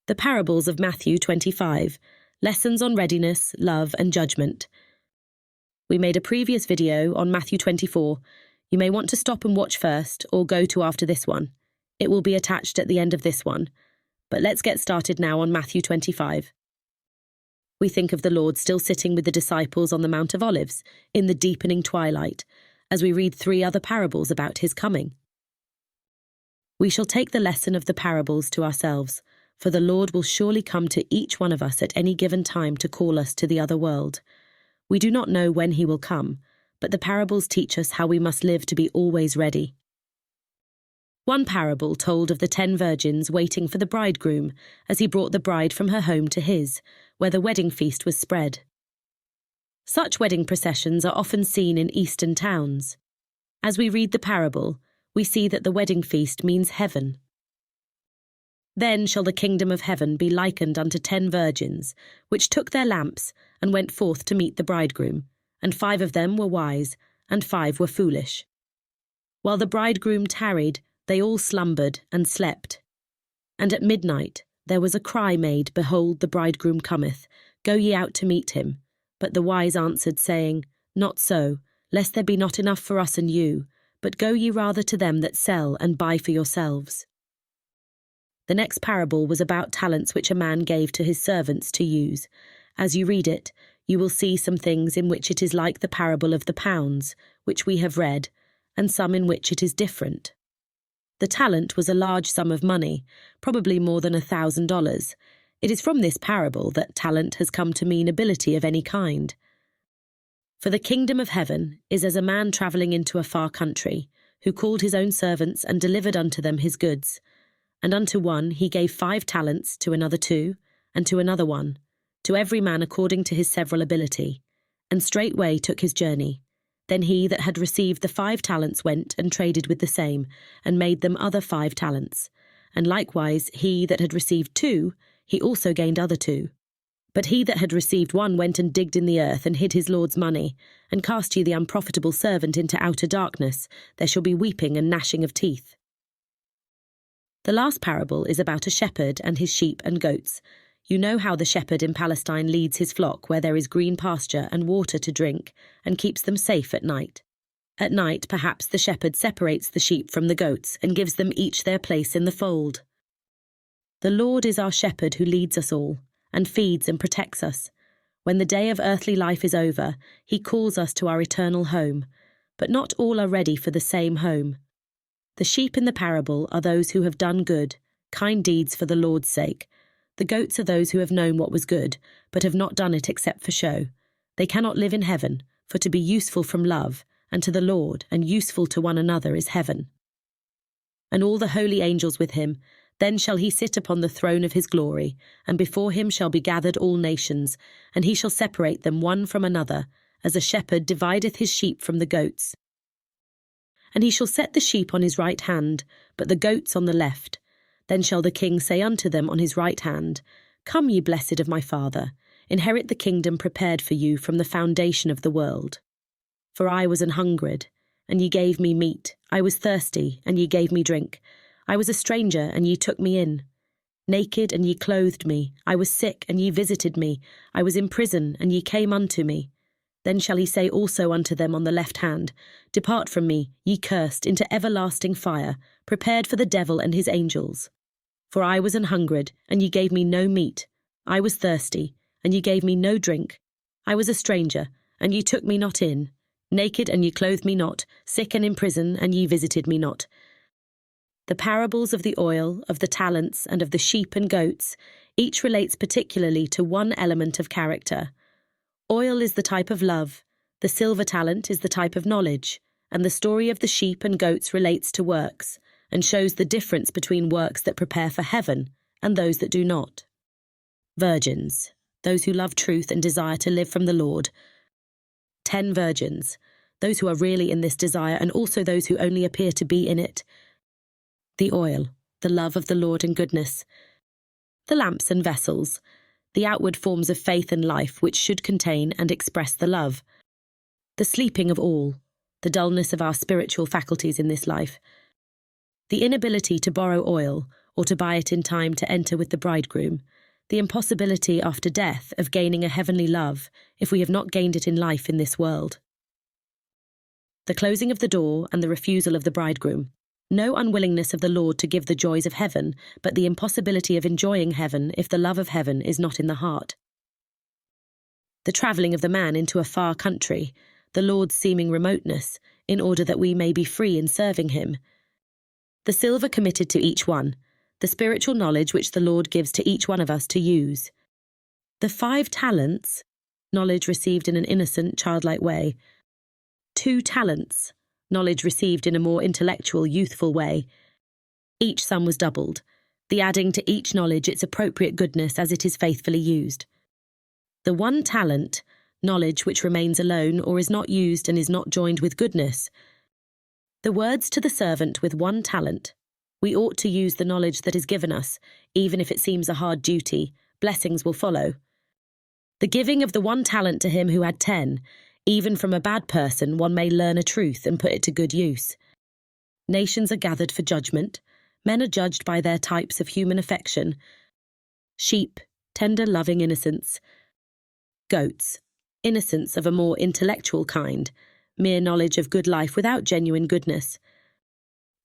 The parables of Matthew 25, lessons on readiness, love, and judgment. We made a previous video on Matthew 24. You may want to stop and watch first, or go to after this one. It will be attached at the end of this one. But let's get started now on Matthew 25. We think of the Lord still sitting with the disciples on the Mount of Olives in the deepening twilight, as we read 3 other parables about his coming. We shall take the lesson of the parables to ourselves, for the Lord will surely come to each one of us at any given time to call us to the other world. We do not know when he will come, but the parables teach us how we must live to be always ready. One parable told of the 10 virgins waiting for the bridegroom as he brought the bride from her home to his, where the wedding feast was spread. Such wedding processions are often seen in eastern towns. As we read the parable, we see that the wedding feast means heaven. Then shall the kingdom of heaven be likened unto 10 virgins, which took their lamps and went forth to meet the bridegroom, and 5 of them were wise, and 5 were foolish. While the bridegroom tarried, they all slumbered and slept. And at midnight there was a cry made, Behold, the bridegroom cometh, go ye out to meet him. But the wise answered, saying, Not so, lest there be not enough for us and you, but go ye rather to them that sell and buy for yourselves. The next parable was about talents which a man gave to his servants to use. As you read it, you will see some things in which it is like the parable of the pounds, which we have read, and some in which it is different. The talent was a large sum of money, probably more than $1,000. It is from this parable that talent has come to mean ability of any kind. For the kingdom of heaven is as a man travelling into a far country, who called his own servants and delivered unto them his goods. And unto one he gave 5 talents, to another 2, and to another 1, to every man according to his several ability, and straightway took his journey. Then he that had received the 5 talents went and traded with the same, and made them other 5 talents. And likewise he that had received 2, he also gained other 2. But he that had received 1 went and digged in the earth, and hid his Lord's money. And cast ye the unprofitable servant into outer darkness, there shall be weeping and gnashing of teeth. The last parable is about a shepherd and his sheep and goats. You know how the shepherd in Palestine leads his flock where there is green pasture and water to drink, and keeps them safe at night. At night, perhaps the shepherd separates the sheep from the goats and gives them each their place in the fold. The Lord is our shepherd who leads us all, and feeds and protects us. When the day of earthly life is over, he calls us to our eternal home, but not all are ready for the same home. The sheep in the parable are those who have done good, kind deeds for the Lord's sake. The goats are those who have known what was good, but have not done it except for show. They cannot live in heaven, for to be useful from love, and to the Lord, and useful to one another is heaven. And all the holy angels with him, then shall he sit upon the throne of his glory, and before him shall be gathered all nations, and he shall separate them one from another, as a shepherd divideth his sheep from the goats. And he shall set the sheep on his right hand, but the goats on the left. Then shall the king say unto them on his right hand, Come, ye blessed of my Father, inherit the kingdom prepared for you from the foundation of the world. For I was an hungered, and ye gave me meat. I was thirsty, and ye gave me drink. I was a stranger, and ye took me in. Naked, and ye clothed me. I was sick, and ye visited me. I was in prison, and ye came unto me. Then shall he say also unto them on the left hand, Depart from me, ye cursed, into everlasting fire, prepared for the devil and his angels. For I was an hungered, and ye gave me no meat. I was thirsty, and ye gave me no drink. I was a stranger, and ye took me not in. Naked, and ye clothed me not. Sick and in prison, and ye visited me not. The parables of the oil, of the talents, and of the sheep and goats, each relates particularly to one element of character. Oil is the type of love, the silver talent is the type of knowledge, and the story of the sheep and goats relates to works, and shows the difference between works that prepare for heaven and those that do not. Virgins, those who love truth and desire to live from the Lord. 10 virgins, those who are really in this desire and also those who only appear to be in it. The oil, the love of the Lord and goodness. The lamps and vessels, the outward forms of faith and life which should contain and express the love. The sleeping of all, the dullness of our spiritual faculties in this life. The inability to borrow oil or to buy it in time to enter with the bridegroom, the impossibility after death of gaining a heavenly love if we have not gained it in life in this world. The closing of the door and the refusal of the bridegroom. No unwillingness of the Lord to give the joys of heaven, but the impossibility of enjoying heaven if the love of heaven is not in the heart. The travelling of the man into a far country, the Lord's seeming remoteness, in order that we may be free in serving him. The silver committed to each one, the spiritual knowledge which the Lord gives to each one of us to use. The 5 talents, knowledge received in an innocent, childlike way. 2 talents, knowledge received in a more intellectual, youthful way. Each sum was doubled, the adding to each knowledge its appropriate goodness as it is faithfully used. The 1 talent, knowledge which remains alone or is not used and is not joined with goodness. The words to the servant with 1 talent. We ought to use the knowledge that is given us, even if it seems a hard duty. Blessings will follow. The giving of the 1 talent to him who had 10. Even from a bad person, one may learn a truth and put it to good use. Nations are gathered for judgment. Men are judged by their types of human affection. Sheep, tender, loving innocence. Goats, innocence of a more intellectual kind, mere knowledge of good life without genuine goodness.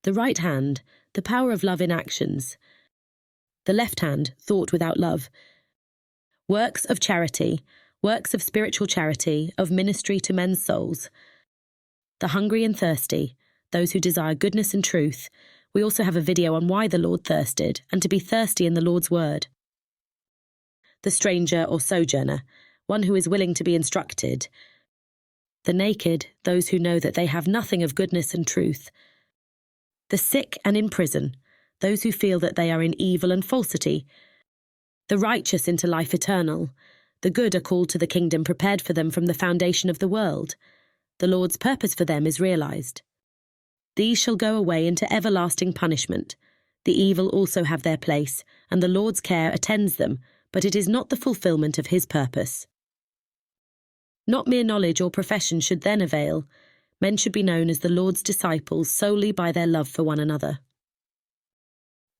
The right hand, the power of love in actions. The left hand, thought without love. Works of charity, works of spiritual charity, of ministry to men's souls. The hungry and thirsty, those who desire goodness and truth. We also have a video on why the Lord thirsted, and to be thirsty in the Lord's word. The stranger or sojourner, one who is willing to be instructed. The naked, those who know that they have nothing of goodness and truth. The sick and in prison, those who feel that they are in evil and falsity. The righteous into life eternal. The good are called to the kingdom prepared for them from the foundation of the world. The Lord's purpose for them is realized. These shall go away into everlasting punishment. The evil also have their place, and the Lord's care attends them, but it is not the fulfillment of his purpose. Not mere knowledge or profession should then avail. Men should be known as the Lord's disciples solely by their love for one another.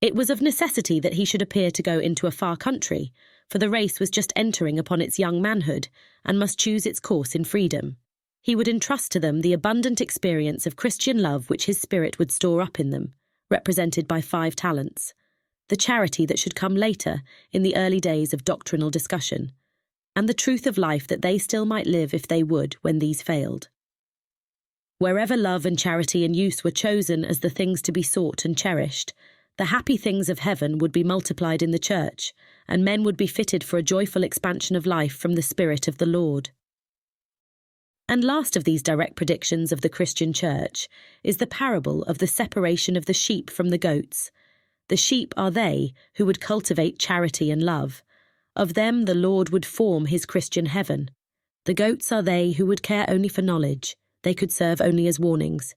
It was of necessity that he should appear to go into a far country, for the race was just entering upon its young manhood, and must choose its course in freedom. He would entrust to them the abundant experience of Christian love which his Spirit would store up in them, represented by 5 talents, the charity that should come later in the early days of doctrinal discussion, and the truth of life that they still might live if they would when these failed. Wherever love and charity and use were chosen as the things to be sought and cherished, the happy things of heaven would be multiplied in the church, and men would be fitted for a joyful expansion of life from the Spirit of the Lord. And last of these direct predictions of the Christian church is the parable of the separation of the sheep from the goats. The sheep are they who would cultivate charity and love. Of them the Lord would form his Christian heaven. The goats are they who would care only for knowledge. They could serve only as warnings.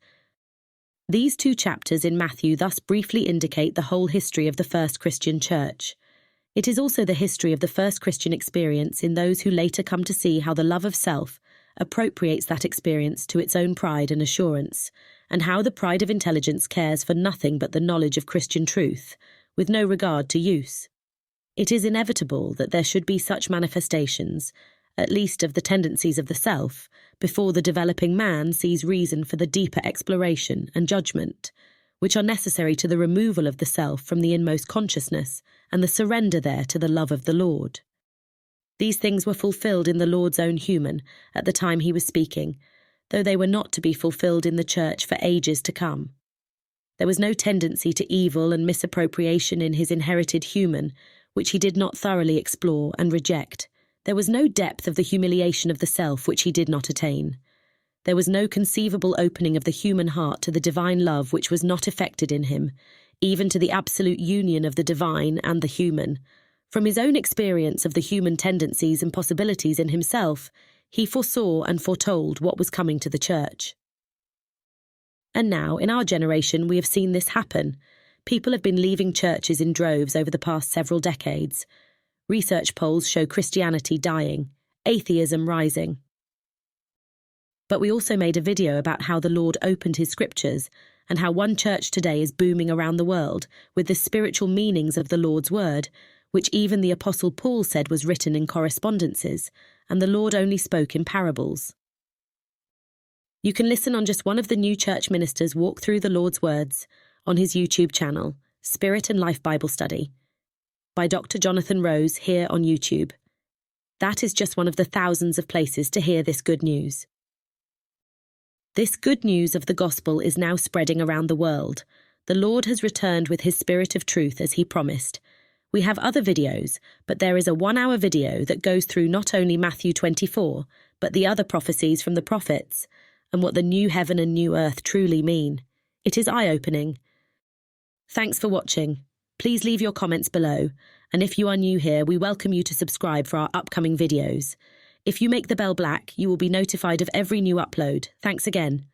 These 2 chapters in Matthew thus briefly indicate the whole history of the first Christian church. It is also the history of the first Christian experience in those who later come to see how the love of self appropriates that experience to its own pride and assurance, and how the pride of intelligence cares for nothing but the knowledge of Christian truth, with no regard to use. It is inevitable that there should be such manifestations, at least of the tendencies of the self, before the developing man sees reason for the deeper exploration and judgment, which are necessary to the removal of the self from the inmost consciousness and the surrender there to the love of the Lord. These things were fulfilled in the Lord's own human at the time he was speaking, though they were not to be fulfilled in the church for ages to come. There was no tendency to evil and misappropriation in his inherited human, which he did not thoroughly explore and reject. There was no depth of the humiliation of the self which he did not attain. There was no conceivable opening of the human heart to the divine love which was not effected in him, even to the absolute union of the divine and the human. From his own experience of the human tendencies and possibilities in himself, he foresaw and foretold what was coming to the church. And now, in our generation, we have seen this happen. People have been leaving churches in droves over the past several decades. Research polls show Christianity dying, atheism rising. But we also made a video about how the Lord opened his scriptures and how one church today is booming around the world with the spiritual meanings of the Lord's word, which even the Apostle Paul said was written in correspondences, and the Lord only spoke in parables. You can listen on just one of the new church ministers walk through the Lord's words on his YouTube channel, Spirit and Life Bible Study, by Dr. Jonathan Rose here on YouTube. That is just one of the thousands of places to hear this good news. This good news of the gospel is now spreading around the world. The Lord has returned with his Spirit of truth as he promised. We have other videos, but there is a 1-hour video that goes through not only Matthew 24, but the other prophecies from the prophets, and what the new heaven and new earth truly mean. It is eye-opening. Thanks for watching. Please leave your comments below, and if you are new here, we welcome you to subscribe for our upcoming videos. If you make the bell black, you will be notified of every new upload. Thanks again.